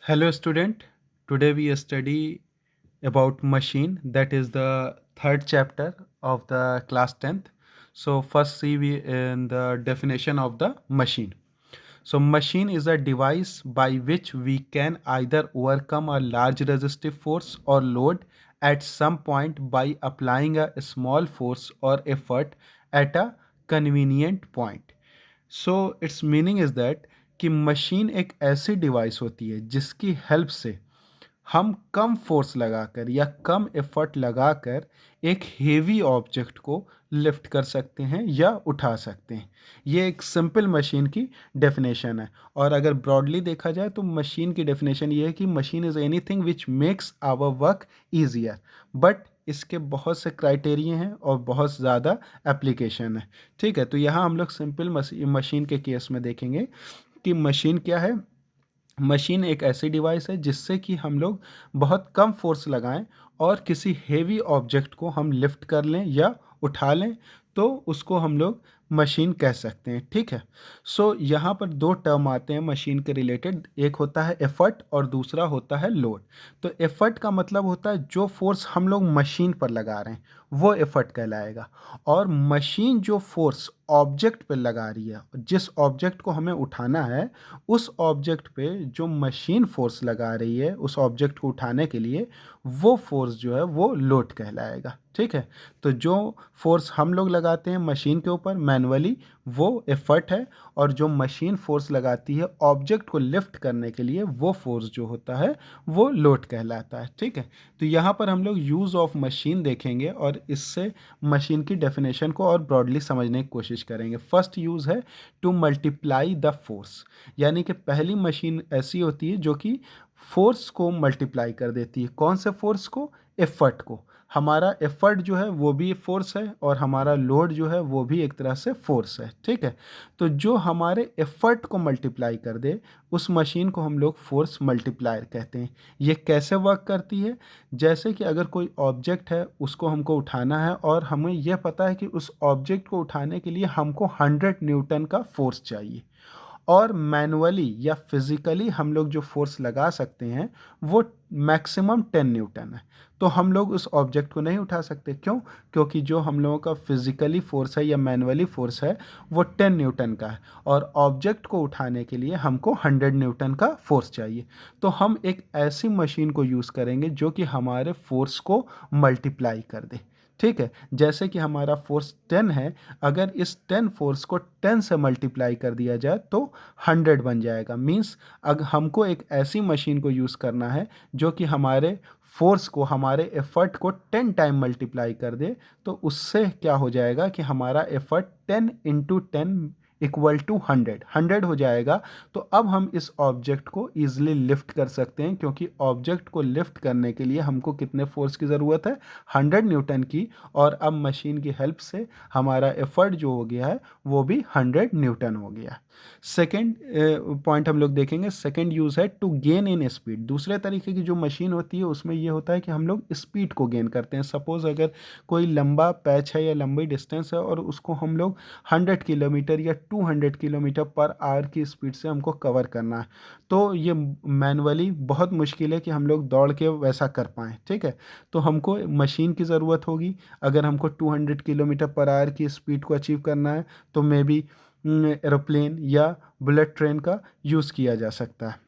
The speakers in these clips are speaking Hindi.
Hello student, today we study about machine, that is the third chapter of the class 10th. So first see we in the definition of the machine. So machine is a device by which we can either overcome a large resistive force or load at some point by applying a small force or effort at a convenient point. So it's meaning is that कि मशीन एक ऐसी डिवाइस होती है जिसकी हेल्प से हम कम फोर्स लगाकर या कम एफर्ट लगाकर एक हेवी ऑब्जेक्ट को लिफ्ट कर सकते हैं या उठा सकते हैं। ये एक सिंपल मशीन की डेफिनेशन है। और अगर ब्रॉडली देखा जाए तो मशीन की डेफिनेशन ये है कि machine is anything which makes our work easier, but इसके बहुत से क्राइटेरिया हैं और बहुत ज़्यादा एप्लीकेशन है। ठीक है, तो यहाँ हम लोग सिंपल मशीन के केस में देखेंगे कि मशीन क्या है। मशीन एक ऐसी डिवाइस है जिससे कि हम लोग बहुत कम फोर्स लगाएं और किसी हेवी ऑब्जेक्ट को हम लिफ्ट कर लें या उठा लें, तो उसको हम लोग मशीन कह सकते हैं। ठीक है, सो यहाँ पर दो टर्म आते हैं मशीन के रिलेटेड, एक होता है एफर्ट और दूसरा होता है लोड। तो एफर्ट का मतलब होता है जो फोर्स हम लोग मशीन पर लगा रहे हैं वो एफर्ट कहलाएगा, और मशीन जो फोर्स ऑब्जेक्ट पर लगा रही है, जिस ऑब्जेक्ट को हमें उठाना है उस ऑब्जेक्ट पे जो मशीन फोर्स लगा रही है उस ऑब्जेक्ट को उठाने के लिए, वो फोर्स जो है वो लोड कहलाएगा। ठीक है, तो जो फोर्स हम लोग लगाते हैं मशीन के ऊपर मैनुअली वो एफर्ट है, और जो मशीन फोर्स लगाती है ऑब्जेक्ट को लिफ्ट करने के लिए वो फोर्स जो होता है वो लोड कहलाता है। ठीक है, तो यहाँ पर हम लोग यूज़ ऑफ मशीन देखेंगे और इससे मशीन की डेफिनेशन को और ब्रॉडली समझने की कोशिश करेंगे। फर्स्ट यूज़ है टू मल्टीप्लाई द फोर्स, यानी कि पहली मशीन ऐसी होती है जो कि फोर्स को मल्टीप्लाई कर देती है। कौन से फोर्स को? एफर्ट को। हमारा एफर्ट जो है वो भी फोर्स है और हमारा लोड जो है वो भी एक तरह से फोर्स है। ठीक है, तो जो हमारे एफर्ट को मल्टीप्लाई कर दे उस मशीन को हम लोग फोर्स मल्टीप्लायर कहते हैं। ये कैसे वर्क करती है? जैसे कि अगर कोई ऑब्जेक्ट है उसको हमको उठाना है और हमें यह पता है कि उस ऑब्जेक्ट को उठाने के लिए हमको 100 न्यूटन का फोर्स चाहिए, और मैनुअली या फिज़िकली हम लोग जो फोर्स लगा सकते हैं वो मैक्सिमम 10 न्यूटन है। तो हम लोग उस ऑब्जेक्ट को नहीं उठा सकते। क्यों? क्योंकि जो हम लोगों का फिज़िकली फोर्स है या मैनुअली फोर्स है वो 10 न्यूटन का है, और ऑब्जेक्ट को उठाने के लिए हमको 100 न्यूटन का फोर्स चाहिए। तो हम एक ऐसी मशीन को यूज़ करेंगे जो कि हमारे फोर्स को मल्टीप्लाई कर दे। ठीक है, जैसे कि हमारा फोर्स 10 है, अगर इस 10 फोर्स को 10 से मल्टीप्लाई कर दिया जाए तो 100 बन जाएगा। मीन्स अगर हमको एक ऐसी मशीन को यूज़ करना है जो कि हमारे फोर्स को, हमारे एफर्ट को 10 टाइम मल्टीप्लाई कर दे, तो उससे क्या हो जाएगा कि हमारा एफर्ट 10 × 10 इक्वल टू 100 हो जाएगा। तो अब हम इस ऑब्जेक्ट को ईजिली लिफ्ट कर सकते हैं, क्योंकि ऑब्जेक्ट को लिफ्ट करने के लिए हमको कितने फोर्स की ज़रूरत है? 100 न्यूटन की। और अब मशीन की हेल्प से हमारा एफर्ट जो हो गया है वो भी 100 न्यूटन हो गया। सेकेंड पॉइंट हम लोग देखेंगे, सेकेंड यूज़ है टू गेन इन स्पीड। दूसरे तरीके की जो मशीन होती है उसमें ये होता है कि हम लोग स्पीड को गेन करते हैं। सपोज़ अगर कोई लंबा पैच है या लंबी डिस्टेंस है और उसको हम लोग 100 किलोमीटर या 200 किलोमीटर पर आवर की स्पीड से हमको कवर करना है, तो ये मैनुअली बहुत मुश्किल है कि हम लोग दौड़ के वैसा कर पाएँ। ठीक है, तो हमको मशीन की ज़रूरत होगी। अगर हमको 200 किलोमीटर पर आवर की स्पीड को अचीव करना है तो मे बी एरोप्लेन या बुलेट ट्रेन का यूज़ किया जा सकता है।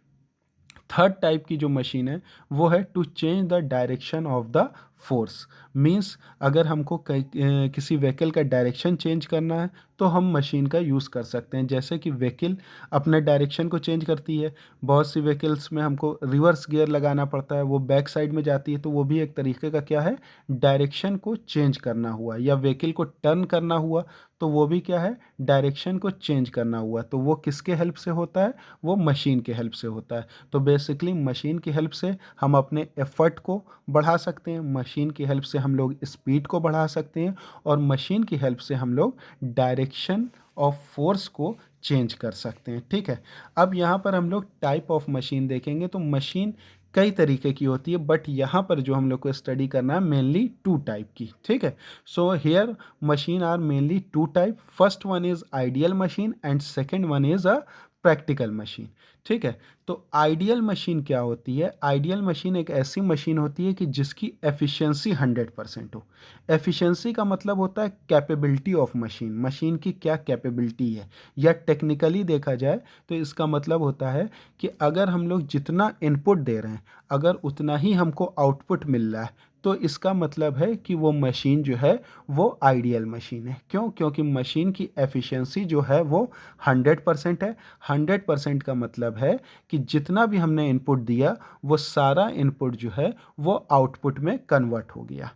थर्ड टाइप की जो मशीन है वो है to change the direction of the force. Means अगर हमको किसी व्हीकल का डायरेक्शन चेंज करना है तो हम मशीन का यूज़ कर सकते हैं। जैसे कि व्हीकल अपने डायरेक्शन को चेंज करती है, बहुत सी व्हीकल्स में हमको रिवर्स गियर लगाना पड़ता है, वो बैक साइड में जाती है, तो वो भी एक तरीके का क्या है? डायरेक्शन को चेंज करना हुआ। या व्हीकल को टर्न करना हुआ तो वो भी क्या है? डायरेक्शन को चेंज करना हुआ। तो वो किसके हेल्प से होता है? वो मशीन के हेल्प से होता है। तो बेसिकली मशीन की हेल्प से हम अपने एफर्ट को बढ़ा सकते हैं, मशीन की हेल्प से हम लोग स्पीड को बढ़ा सकते हैं, और मशीन की हेल्प से हम लोग डायरेक्शन ऑफ फोर्स को चेंज कर सकते हैं। ठीक है, अब यहाँ पर हम लोग टाइप ऑफ मशीन देखेंगे। तो मशीन कई तरीके की होती है, बट यहाँ पर जो हम लोग को स्टडी करना है मेनली टू टाइप की। ठीक है, so here machine are mainly two type. First one is ideal machine and second one is a practical machine. ठीक है। तो आइडियल मशीन क्या होती है? आइडियल मशीन एक ऐसी मशीन होती है कि जिसकी एफिशिएंसी 100% हो। एफिशिएंसी का मतलब होता है कैपेबिलिटी ऑफ मशीन, मशीन की क्या कैपेबिलिटी है, या टेक्निकली देखा जाए तो इसका मतलब होता है कि अगर हम लोग जितना इनपुट दे रहे हैं, अगर उतना ही हमको आउटपुट मिल रहा है, तो इसका मतलब है कि वो मशीन जो है वो आइडियल मशीन है। क्यों? क्योंकि मशीन की एफिशिएंसी जो है वो 100% है। 100% का मतलब है कि जितना भी हमने इनपुट दिया वो सारा इनपुट जो है वो आउटपुट में कन्वर्ट हो गया।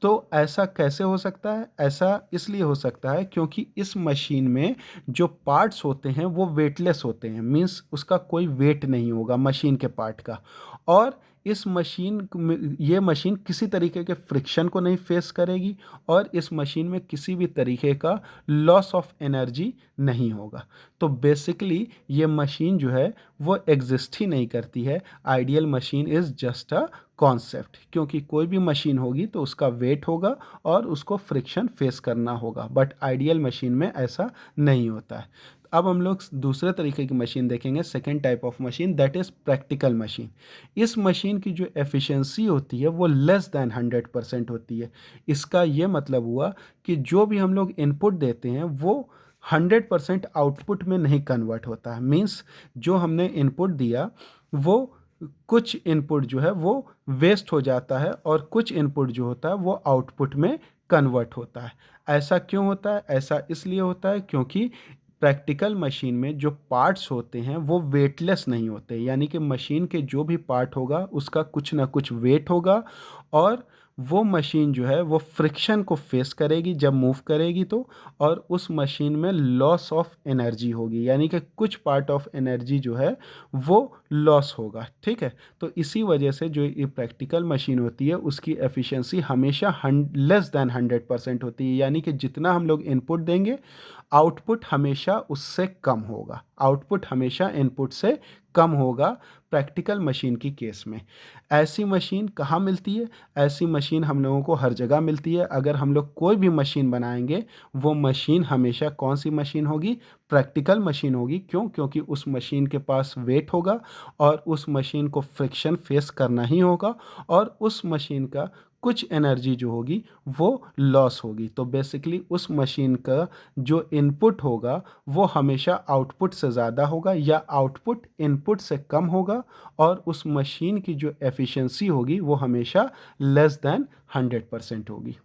तो ऐसा कैसे हो सकता है? ऐसा इसलिए हो सकता है क्योंकि इस मशीन में जो पार्ट्स होते हैं वो वेटलेस होते हैं, मीन्स उसका कोई वेट नहीं होगा मशीन के पार्ट का। और इस मशीन में ये मशीन किसी तरीके के फ्रिक्शन को नहीं फेस करेगी, और इस मशीन में किसी भी तरीके का लॉस ऑफ एनर्जी नहीं होगा। तो बेसिकली ये मशीन जो है वो एग्जिस्ट ही नहीं करती है। Ideal machine is just a concept, क्योंकि कोई भी मशीन होगी तो उसका वेट होगा और उसको फ्रिक्शन फेस करना होगा, बट आइडियल मशीन में ऐसा नहीं होता है। अब हम लोग दूसरे तरीके की मशीन देखेंगे, second type of machine, that is practical machine. इस मशीन की जो एफिशिएंसी होती है वो लेस दैन 100% होती है। इसका ये मतलब हुआ कि जो भी हम लोग इनपुट देते हैं वो 100% आउटपुट में नहीं कन्वर्ट होता है। मीन्स जो हमने इनपुट दिया वो कुछ इनपुट जो है वो वेस्ट हो जाता है, और कुछ इनपुट जो होता है वो आउटपुट में कन्वर्ट होता है। ऐसा क्यों होता है? ऐसा इसलिए होता है क्योंकि प्रैक्टिकल मशीन में जो पार्ट्स होते हैं वो वेटलेस नहीं होते, यानी कि मशीन के जो भी पार्ट होगा उसका कुछ ना कुछ वेट होगा, और वो मशीन जो है वो फ्रिक्शन को फेस करेगी जब मूव करेगी तो, और उस मशीन में लॉस ऑफ एनर्जी होगी, यानी कि कुछ पार्ट ऑफ एनर्जी जो है वो लॉस होगा। ठीक है। तो इसी वजह से जो ये प्रैक्टिकल मशीन होती है उसकी एफिशिएंसी हमेशा लेस दैन 100% होती है, यानी कि जितना हम लोग इनपुट देंगे आउटपुट हमेशा उससे कम होगा, आउटपुट हमेशा इनपुट से कम होगा प्रैक्टिकल मशीन की केस में। ऐसी मशीन कहाँ मिलती है? ऐसी मशीन हम लोगों को हर जगह मिलती है। अगर हम लोग कोई भी मशीन बनाएंगे वो मशीन हमेशा कौन सी मशीन होगी? प्रैक्टिकल मशीन होगी। क्यों? क्योंकि उस मशीन के पास वेट होगा और उस मशीन को फ्रिक्शन फेस करना ही होगा, और उस मशीन का कुछ एनर्जी जो होगी वो लॉस होगी। तो बेसिकली उस मशीन का जो इनपुट होगा वो हमेशा आउटपुट से ज़्यादा होगा, या आउटपुट इनपुट से कम होगा, और उस मशीन की जो एफिशिएंसी होगी वो हमेशा लेस दैन 100% होगी।